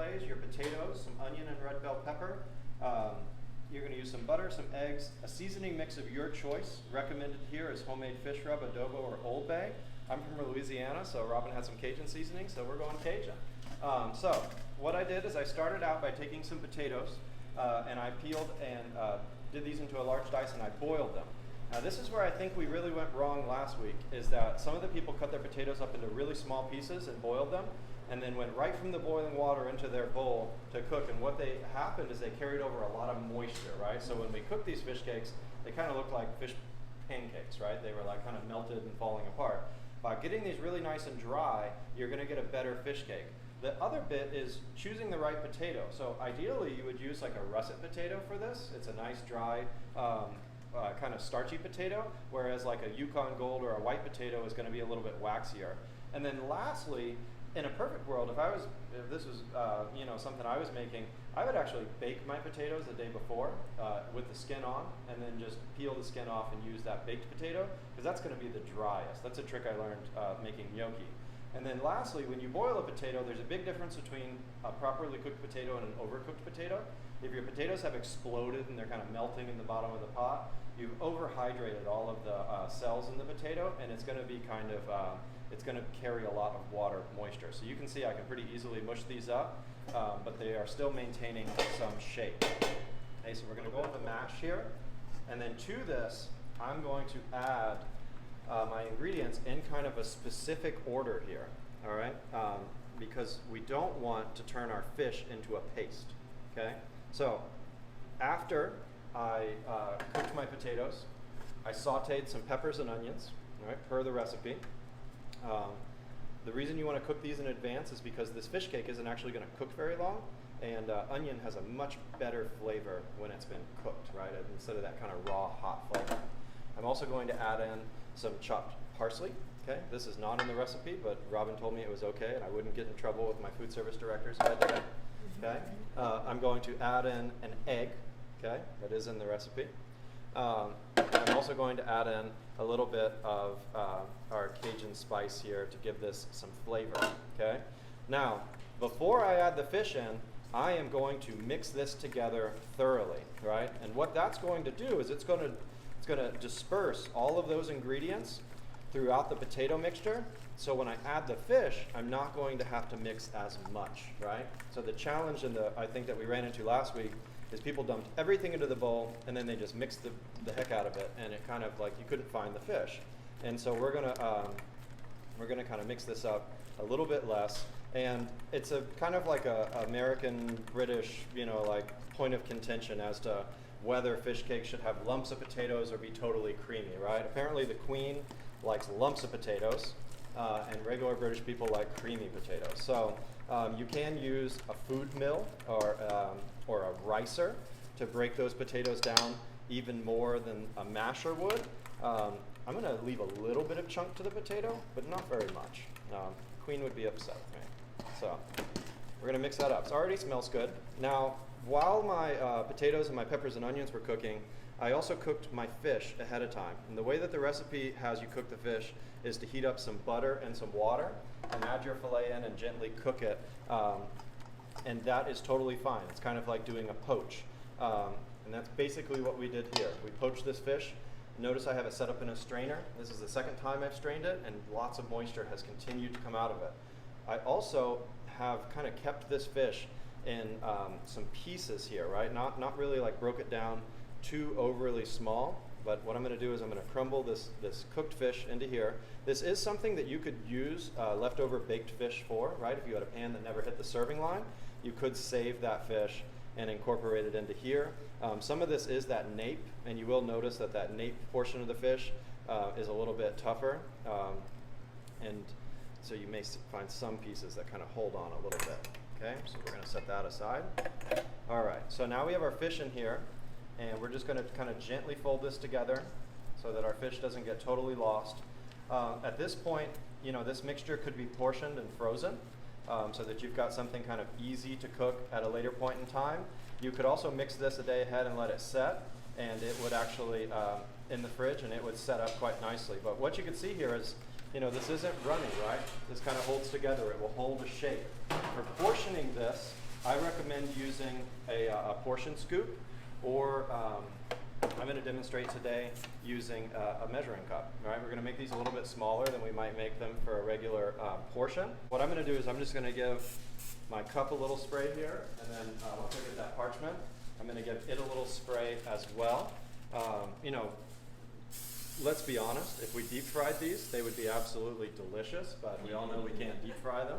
fillets, your potatoes, some onion and red bell pepper. You're going to use some butter, some eggs, a seasoning mix of your choice. Recommended here is homemade fish rub, adobo, or Old Bay. I'm from Louisiana, so Robin had some Cajun seasoning, so we're going Cajun. So what I did is I started out by taking some potatoes, and I peeled and did these into a large dice, and I boiled them. Now this is where I think we really went wrong last week, is that some of the people cut their potatoes up into really small pieces and boiled them, and then went right from the boiling water into their bowl to cook. And what happened is they carried over a lot of moisture, right? So when we cooked these fish cakes, they kind of looked like fish pancakes, right? They were like kind of melted and falling apart. By getting these really nice and dry, you're going to get a better fish cake. The other bit is choosing the right potato. So ideally, you would use like a russet potato for this. It's a nice dry, kind of starchy potato, whereas like a Yukon Gold or a white potato is going to be a little bit waxier. And then lastly, in a perfect world, if this was something I was making, I would actually bake my potatoes the day before with the skin on, and then just peel the skin off and use that baked potato, because that's going to be the driest. That's a trick I learned making gnocchi. And then lastly, when you boil a potato, there's a big difference between a properly cooked potato and an overcooked potato. If your potatoes have exploded and they're kind of melting in the bottom of the pot, you've overhydrated all of the cells in the potato, and it's going to be kind of it's going to carry a lot of water moisture. So you can see I can pretty easily mush these up, but they are still maintaining some shape. Okay, so we're going to go with the mash here, and then to this, I'm going to add my ingredients in kind of a specific order here, all right? Because we don't want to turn our fish into a paste, okay? So after I cooked my potatoes, I sauteed some peppers and onions, all right, per the recipe. The reason you want to cook these in advance is because this fish cake isn't actually going to cook very long, and onion has a much better flavor when it's been cooked, right, instead of that kind of raw, hot flavor. I'm also going to add in some chopped parsley. Okay, this is not in the recipe, but Robin told me it was okay, and I wouldn't get in trouble with my food service directors if I did it. Okay, I'm going to add in an egg. Okay, that is in the recipe. I'm also going to add in a little bit of our Cajun spice here to give this some flavor. Okay, now before I add the fish in, I am going to mix this together thoroughly, right? And what that's going to do is it's going to disperse all of those ingredients throughout the potato mixture. So when I add the fish, I'm not going to have to mix as much, right? So the challenge I think that we ran into last week is people dumped everything into the bowl, and then they just mixed the heck out of it, and it kind of like you couldn't find the fish. And so we're gonna kind of mix this up a little bit less, and it's a kind of like a American British, like point of contention as to whether fish cake should have lumps of potatoes or be totally creamy, right? Apparently the Queen likes lumps of potatoes, and regular British people like creamy potatoes. So you can use a food mill or a ricer to break those potatoes down even more than a masher would. I'm going to leave a little bit of chunk to the potato, but not very much. Queen would be upset with me. So we're going to mix that up. So it already smells good. Now, while my potatoes and my peppers and onions were cooking, I also cooked my fish ahead of time. And the way that the recipe has you cook the fish is to heat up some butter and some water and add your fillet in and gently cook it. And that is totally fine. It's kind of like doing a poach. And that's basically what we did here. We poached this fish. Notice I have it set up in a strainer. This is the second time I've strained it, and lots of moisture has continued to come out of it. I also have kind of kept this fish in some pieces here, right? Not really like broke it down too overly small, but what I'm going to do is I'm going to crumble this cooked fish into here. This is something that you could use leftover baked fish for, right? If you had a pan that never hit the serving line, you could save that fish and incorporate it into here. Some of this is that nape, and you will notice that that nape portion of the fish is a little bit tougher, and so you may find some pieces that kind of hold on a little bit. Okay, so we're going to set that aside. All right, so now we have our fish in here, and we're just going to kind of gently fold this together so that our fish doesn't get totally lost. At this point, this mixture could be portioned and frozen, so that you've got something kind of easy to cook at a later point in time. You could also mix this a day ahead and let it set, and it would actually, in the fridge, and it would set up quite nicely. But what you can see here is, this isn't runny, right? This kind of holds together. It will hold a shape. For portioning this, I recommend using a portion scoop, or I'm going to demonstrate today using a measuring cup. All right, we're going to make these a little bit smaller than we might make them for a regular portion. What I'm going to do is I'm just going to give my cup a little spray here, and then once I get that parchment, I'm going to give it a little spray as well. You know, let's be honest, if we deep fried these, they would be absolutely delicious, but we all know we can't deep fry them.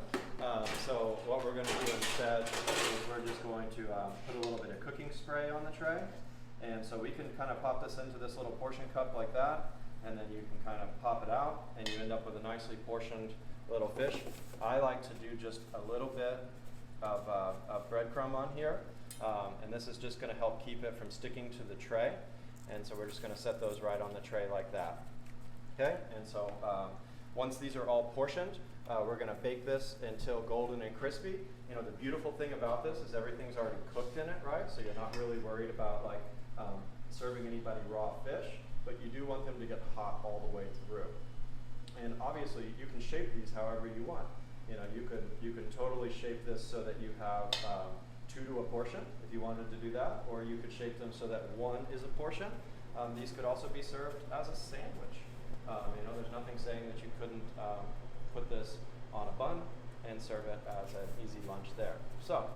So what we're going to do instead is we're just going to put a little bit of cooking spray on the tray. And so we can kind of pop this into this little portion cup like that, and then you can kind of pop it out, and you end up with a nicely portioned little fish. I like to do just a little bit of breadcrumb on here, and this is just going to help keep it from sticking to the tray. And so we're just going to set those right on the tray like that. Okay, and so once these are all portioned, we're going to bake this until golden and crispy. You know, the beautiful thing about this is everything's already cooked in it, right? So you're not really worried about like serving anybody raw fish, but you do want them to get hot all the way through. And obviously, you can shape these however you want. You know, you can totally shape this so that you have 2 to a portion if you wanted to do that, or you could shape them so that 1 is a portion. These could also be served as a sandwich. You know, there's nothing saying that you couldn't put this on a bun and serve it as an easy lunch there. So.